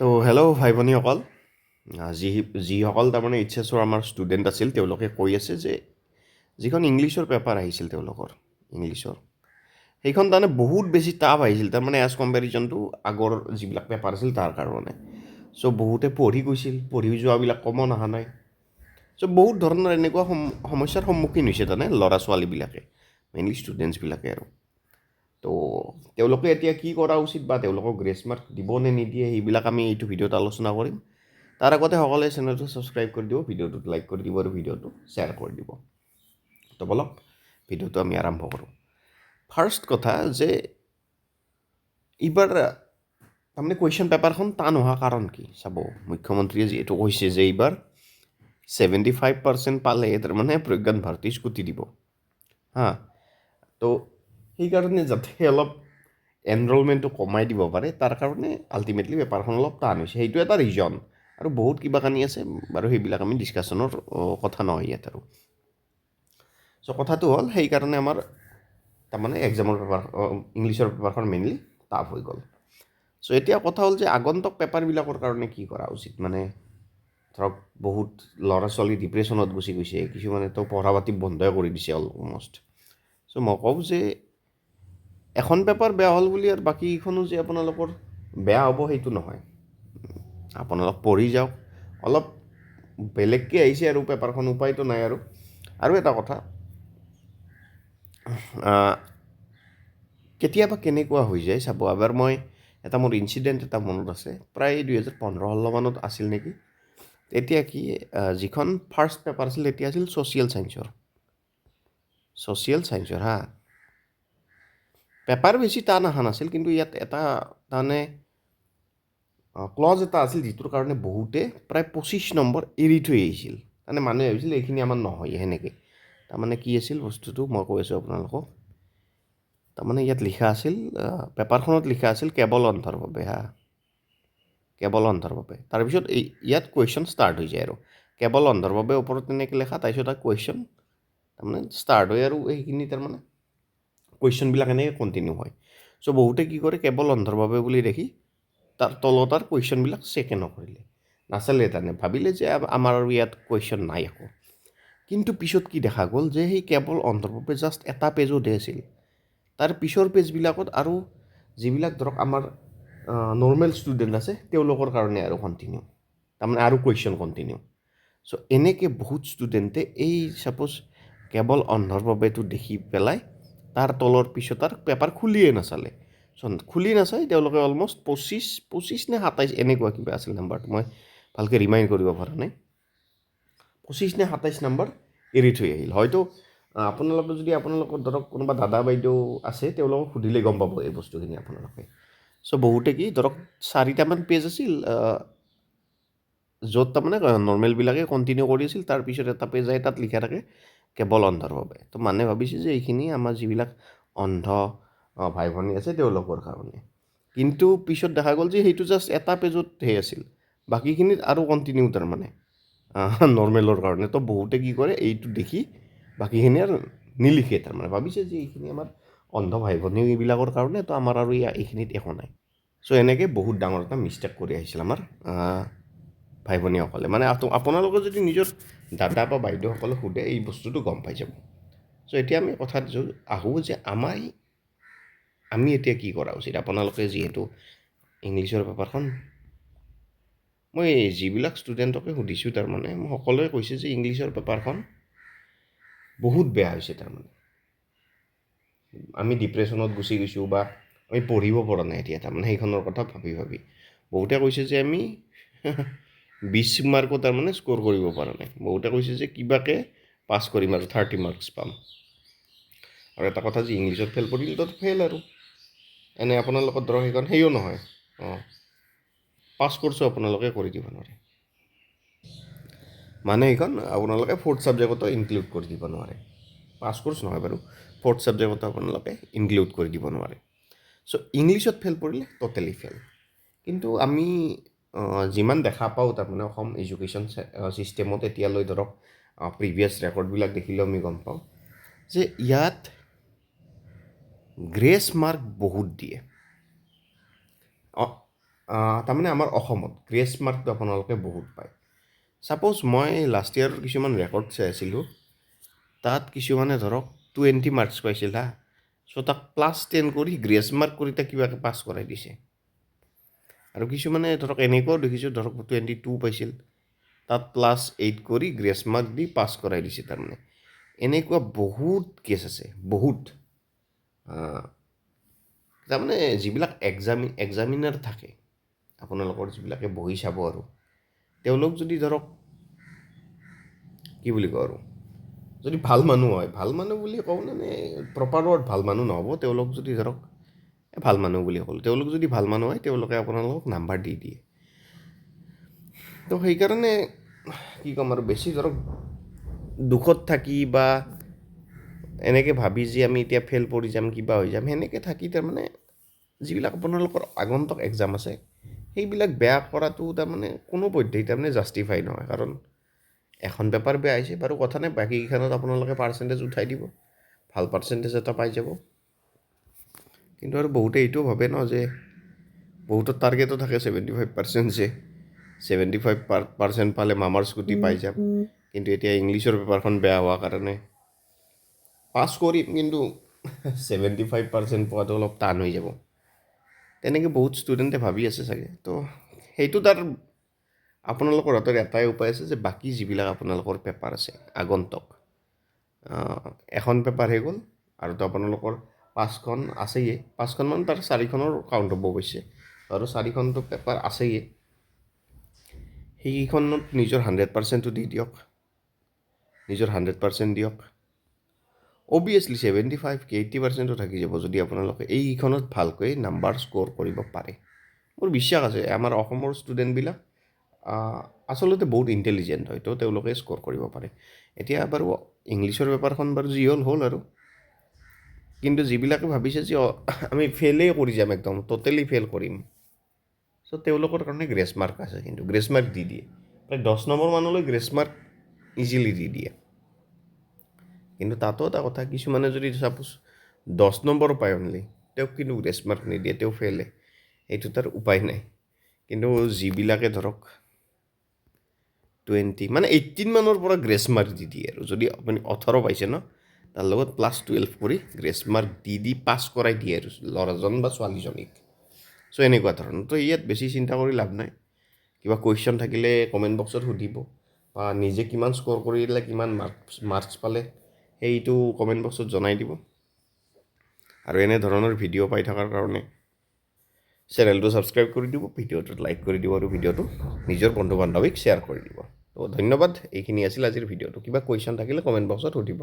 তো হেল্ল' ভাই ভনীসকল, যিসকল তাৰমানে এইচএছৰ আমাৰ ষ্টুডেণ্ট আছিল তেওঁলোকে কৈ আছে যে যিখন ইংলিছৰ পেপাৰ আহিছিল তেওঁলোকৰ ইংলিছৰ সেইখন তাৰমানে বহুত বেছি টাফ আহিছিল তাৰমানে এজ কম্পেৰিজন টু আগৰ যিবিলাক পেপাৰ আছিল তাৰ কাৰণে। চ' বহুতে পঢ়ি গৈছিল, পঢ়ি যোৱাবিলাক কমন অহা নাই। চ' বহুত ধৰণৰ এনেকুৱা সমস্যাৰ সন্মুখীন হৈছে তাৰমানে ল'ৰা ছোৱালীবিলাকে, মেইনলি ষ্টুডেণ্টছবিলাকে আৰু। তো তেওঁলোকে এতিয়া কি কৰা উচিত বা তেওঁলোকক গ্ৰেছ মাৰ্ক দিব নে নিদিয়ে সেইবিলাক আমি এইটো ভিডিঅ'ত আলোচনা কৰিম। তাৰ আগতে সকলোৱে চেনেলটো ছাবস্ক্ৰাইব কৰি দিব, ভিডিঅ'টোত লাইক কৰি দিব আৰু ভিডিঅ'টো শ্বেয়াৰ কৰি দিব। তো বলক ভিডিঅ'টো আমি আৰম্ভ কৰোঁ। ফাৰ্ষ্ট কথা যে এইবাৰ তাৰমানে কুৱেশ্যন পেপাৰখন টান হোৱা কাৰণ কি চাব। মুখ্যমন্ত্ৰীয়ে যিহেতু কৈছে যে এইবাৰ 75% পালে তাৰমানে প্ৰজ্ঞান ভাৰতী স্কুটি দিব হা। তো সেইকাৰণে যাতে অলপ এনৰলমেণ্টটো কমাই দিব পাৰে তাৰ কাৰণে আল্টিমেটলি পেপাৰখন অলপ টান হৈছে, সেইটো এটা ৰিজন। আৰু বহুত কিবা কানি আছে বাৰু, সেইবিলাক আমি ডিছকাশ্যনৰ কথা নহয় ইয়াত আৰু। চ' কথাটো হ'ল সেইকাৰণে আমাৰ তাৰমানে এক্সামৰ পেপাৰ ইংলিছৰ পেপাৰখন মেইনলি টাফ হৈ গ'ল। চ' এতিয়া কথা হ'ল যে আগন্তুক পেপাৰবিলাকৰ কাৰণে কি কৰা উচিত। মানে ধৰক বহুত ল'ৰা ছোৱালী ডিপ্ৰেশ্যনত গুচি গৈছে, কিছুমানেতো পঢ়া পাতি বন্ধই কৰি দিছে অলমষ্ট। চ' মই কওঁ যে এখন পেপাৰ বেয়া হ'ল বুলি আৰু বাকীকেইখনো যে আপোনালোকৰ বেয়া হ'ব সেইটো নহয়। আপোনালোক পঢ়ি যাওক, অলপ বেলেগকৈ আহিছে আৰু পেপাৰখন, উপায়তো নাই আৰু। আৰু এটা কথা, কেতিয়াবা কেনেকুৱা হৈ যায় চাব। এবাৰ মই মোৰ ইনচিডেণ্ট এটা মনত আছে, প্ৰায় 2015-16 মানত আছিল নেকি। তেতিয়া কি যিখন ফাৰ্ষ্ট পেপাৰ আছিল তেতিয়া আছিল ছ'চিয়েল ছায়েন্সৰ হা। পেপাৰ বেছি টান অহা নাছিল, কিন্তু ইয়াত এটা তাৰমানে ক্লজ এটা আছিল যিটোৰ কাৰণে বহুতে প্ৰায় 25 নম্বৰ এৰি থৈ আহিছিল। তাৰমানে মানুহে ভাবিছিল এইখিনি আমাৰ নহয় সেনেকৈ। তাৰমানে কি আছিল বস্তুটো মই কৈ আছোঁ আপোনালোকক। তাৰমানে ইয়াত লিখা আছিল, পেপাৰখনত লিখা আছিল কেৱল অন্ধৰ বাবে হা, কেৱল অন্ধৰ বাবে। তাৰপিছত ইয়াত কুৱেশ্যন ষ্টাৰ্ট হৈ যায় আৰু কেৱল অন্ধৰ বাবে ওপৰত তেনেকৈ লেখা, তাৰপিছত এটা কুৱেশ্যন তাৰমানে ষ্টাৰ্ট হয় আৰু সেইখিনি তাৰমানে কুৱেশ্যনবিলাক এনেকৈ কণ্টিনিউ হয়। চ' বহুতে কি কৰে, কেৱল অন্ধৰ বাবে বুলি দেখি তাৰ তলত আৰু কুৱেশ্যনবিলাক চেকে নকৰিলে, নাচালে, তাৰমানে ভাবিলে যে আমাৰ আৰু ইয়াত কুৱেশ্যন নাই একো। কিন্তু পিছত কি দেখা গ'ল যে সেই কেৱল অন্ধৰ বাবে জাষ্ট এটা পেজতহে আছিল। তাৰ পিছৰ পেজবিলাকত আৰু যিবিলাক ধৰক আমাৰ নৰ্মেল ষ্টুডেণ্ট আছে তেওঁলোকৰ কাৰণে আৰু কণ্টিনিউ, তাৰমানে আৰু কুৱেশ্যন কণ্টিনিউ। চ' এনেকৈ বহুত ষ্টুডেণ্টে এই ছাপ'জ কেৱল অন্ধৰ বাবেটো দেখি পেলাই তাৰ তলৰ পিছত আৰু পেপাৰ খুলিয়ে নাচালে। চ' খুলি নাচাই তেওঁলোকে অলমষ্ট 25 নে 27 এনেকুৱা কিবা আছিল নাম্বাৰটো, মই ভালকৈ ৰিমাইণ্ড কৰিব পৰা নাই। 25 নে 27 নম্বৰ এৰি থৈ আহিল। হয়তো আপোনালোকে যদি আপোনালোকৰ ধৰক কোনোবা দাদা বাইদেউ আছে তেওঁলোকক সুধিলে গম পাব এই বস্তুখিনি আপোনালোকে। চ' বহুতে কি ধৰক 4টামান পেজ আছিল য'ত তাৰমানে নৰ্মেলবিলাকে কণ্টিনিউ কৰি আছিল, তাৰপিছত এটা পেজ আহি তাত লিখা থাকে কেৱল অন্ধৰ বাবে। তো মানুহে ভাবিছে যে এইখিনি আমাৰ যিবিলাক অন্ধ ভাই ভনী আছে তেওঁলোকৰ কাৰণে। কিন্তু পিছত দেখা গ'ল যে সেইটো জাষ্ট এটা পেজতহে আছিল, বাকীখিনিত আৰু কণ্টিনিউ তাৰমানে নৰ্মেলৰ কাৰণে। তো বহুতে কি কৰে, এইটো দেখি বাকীখিনি আৰু নিলিখে, তাৰমানে ভাবিছে যে এইখিনি আমাৰ অন্ধ ভাই ভনী এইবিলাকৰ কাৰণে, তো আমাৰ আৰু এইখিনিত একো নাই। চ' এনেকৈ বহুত ডাঙৰ এটা মিষ্টেক কৰি আহিছিল আমাৰ ভাই ভনীসকলে। মানে আপোনালোকে যদি নিজৰ দাদা বা বাইদেউসকলক সোধে এই বস্তুটো গম পাই যাব। চ' এতিয়া আমি কথাত আহোঁ যে আমি এতিয়া কি কৰা উচিত। আপোনালোকে যিহেতু ইংলিছৰ পেপাৰখন, মই যিবিলাক ষ্টুডেণ্টকে সুধিছোঁ তাৰমানে সকলোৱে কৈছে যে ইংলিছৰ পেপাৰখন বহুত বেয়া হৈছে। তাৰমানে আমি ডিপ্ৰেশ্যনত গুচি গৈছোঁ বা আমি পঢ়িব পৰা নাই এতিয়া, তাৰমানে সেইখনৰ কথা ভাবি ভাবি বহুতে কৈছে যে আমি 20 মাৰ্কো তাৰমানে স্ক'ৰ কৰিব পৰা নাই। বহুতে কৈছে যে কিবাকে পাছ কৰিম আৰু 30 মাৰ্কছ পাম। আৰু এটা কথা যে ইংলিছত ফেইল কৰিলে তো ফেইল আৰু এনে আপোনালোকৰ ধৰক সেইখন সেইও নহয়, পাছ কৰ্ছো আপোনালোকে কৰি দিব নোৱাৰে, মানে এইখন আপোনালোকে 4th ছাবজেক্টতো ইনক্লুড কৰি দিব নোৱাৰে। পাছ কৰ্চ নহয় বাৰু, 4th ছাবজেক্টতো আপোনালোকে ইনক্লুড কৰি দিব নোৱাৰে। চ' ইংলিছত ফেইল কৰিলে ট'টেলি ফেইল। কিন্তু আমি যিমান দেখা পাওঁ তাৰমানে অসম এডুকেশ্যন ছিষ্টেমত এতিয়ালৈ ধৰক প্ৰিভিয়াছ ৰেকৰ্ডবিলাক দেখিলেও আমি গম পাওঁ যে ইয়াত গ্ৰেছ মাৰ্ক বহুত দিয়ে। তাৰমানে আমাৰ অসমত গ্ৰেছ মাৰ্কটো আপোনালোকে বহুত পায়। ছাপ'জ মই লাষ্ট ইয়েৰৰ কিছুমান ৰেকৰ্ড চাই আছিলোঁ, তাত কিছুমানে ধৰক 20 মাৰ্কছ পাইছিল হা, চ' তাক +10 কৰি গ্ৰেছ মাৰ্ক কৰি তাক কিবাকৈ পাছ কৰাই দিছে। আৰু কিছুমানে ধৰক এনেকুৱাও দেখিছোঁ, ধৰক 22 পাইছিল, তাত +8 কৰি গ্ৰেছ মাৰ্ক দি পাছ কৰাই দিছে। তাৰমানে এনেকুৱা বহুত কেছ আছে, বহুত। তাৰমানে যিবিলাক এক্সামিনাৰ থাকে, আপোনালোকৰ যিবিলাকে বহি চাব, আৰু তেওঁলোক যদি ধৰক কি বুলি কওঁ আৰু যদি ভাল মানুহ হয়, ভাল মানুহ বুলি কওঁ মানে প্ৰপাৰ ৱৰ্ড ভাল মানুহ নহ'ব, তেওঁলোক যদি ধৰক ভাল মানুহ বুলি ক'লোঁ, তেওঁলোক যদি ভাল মানুহ হয় তেওঁলোকে আপোনালোকক নাম্বাৰ দি দিয়ে। তো সেইকাৰণে কি ক'ম আৰু, বেছি ধৰক দুখত থাকি বা এনেকৈ ভাবি যে আমি এতিয়া ফেইল কৰি যাম, কিবা হৈ যাম, সেনেকৈ থাকি তাৰমানে যিবিলাক আপোনালোকৰ আগন্তুক এক্সাম আছে সেইবিলাক বেয়া কৰাটো তাৰমানে কোনো পধ্যেই তাৰমানে জাষ্টিফাই নহয়। কাৰণ এখন পেপাৰ বেয়া হৈছে বাৰু কথা নাই, বাকীকেইখনত আপোনালোকে পাৰ্চেণ্টেজ উঠাই দিব, ভাল পাৰ্চেণ্টেজ এটা পাই যাব। কিন্তু আৰু বহুতে এইটোও ভাবে ন যে বহুতৰ টাৰ্গেটো থাকে 75% যে 75% পালে মামাৰ স্কুটি পাই যাম। কিন্তু এতিয়া ইংলিছৰ পেপাৰখন বেয়া হোৱাৰ কাৰণে পাছ কৰিম, কিন্তু 75% পোৱাটো অলপ টান হৈ যাব। তেনেকৈ বহুত ষ্টুডেণ্টে ভাবি আছে চাগে। তো সেইটো তাৰ আপোনালোকৰ হাতত এটাই উপায় আছে যে বাকী যিবিলাক আপোনালোকৰ পেপাৰ আছে আগন্তুক, এখন পেপাৰ হৈ গ'ল, আৰুতো আপোনালোকৰ 5খন আছেই, 5খনমান তাৰ 4খনৰ কাউণ্ট হ'ব অৱশ্যে, আৰু 4খনটো পেপাৰ আছেই। সেইকেইখনত নিজৰ 100%টো দি দিয়ক, নিজৰ 100% দিয়ক। অবভিয়াছলি 75 কি 80%টো থাকি যাব যদি আপোনালোকে এইকেইখনত ভালকৈ নাম্বাৰ স্ক'ৰ কৰিব পাৰে। মোৰ বিশ্বাস আছে আমাৰ অসমৰ ষ্টুডেণ্টবিলাক আচলতে বহুত ইণ্টেলিজেণ্ট হয়, তো তেওঁলোকে স্ক'ৰ কৰিব পাৰে। এতিয়া বাৰু ইংলিছৰ পেপাৰখন বাৰু যি হ'ল আৰু, কিন্তু যিবিলাকে ভাবিছে যে আমি ফেইলেই কৰি যাম, একদম ট'টেলি ফেইল কৰিম, চ' তেওঁলোকৰ কাৰণে গ্ৰেছ মাৰ্ক আছে, কিন্তু গ্ৰেছ মাৰ্ক দি দিয়ে, প্ৰায় 10 নম্বৰ মানলৈ গ্ৰেছ মাৰ্ক ইজিলি দি দিয়ে। কিন্তু তাতো এটা কথা, কিছুমানে যদি ছাপ'জ 10 নম্বৰ পায় অনলি, তেওঁক কিন্তু গ্ৰেছ মাৰ্ক নিদিয়ে, তেওঁ ফেইলে, এইটো তাৰ উপায় নাই। কিন্তু যিবিলাকে ধৰক 20 মানে 18 মানৰ পৰা গ্ৰেছ মাৰ্ক দি দিয়ে, আৰু যদি আপুনি 18 পাইছে ন, তাৰ লগত +12 কৰি গ্ৰেছ মাৰ্ক দি পাছ কৰাই দিয়ে আৰু ল'ৰাজন বা ছোৱালীজনীক। চ' এনেকুৱা ধৰণৰ। তো ইয়াত বেছি চিন্তা কৰি লাভ নাই। কিবা কুৱেশ্যন থাকিলে কমেণ্ট বক্সত সুধিব, বা নিজে কিমান স্ক'ৰ কৰিলে কিমান মাৰ্কছ পালে সেইটো কমেণ্ট বক্সত জনাই দিব। আৰু এনেধৰণৰ ভিডিঅ' পাই থকাৰ কাৰণে চেনেলটো ছাবস্ক্ৰাইব কৰি দিব, ভিডিঅ'টোত লাইক কৰি দিব, আৰু ভিডিঅ'টো নিজৰ বন্ধু বান্ধৱীক শ্বেয়াৰ কৰি দিব। তো ধন্যবাদ, এইখিনি আছিল আজিৰ ভিডিঅ'টো। কিবা কুৱেশ্যন থাকিলে কমেণ্ট বক্সত সুধিব।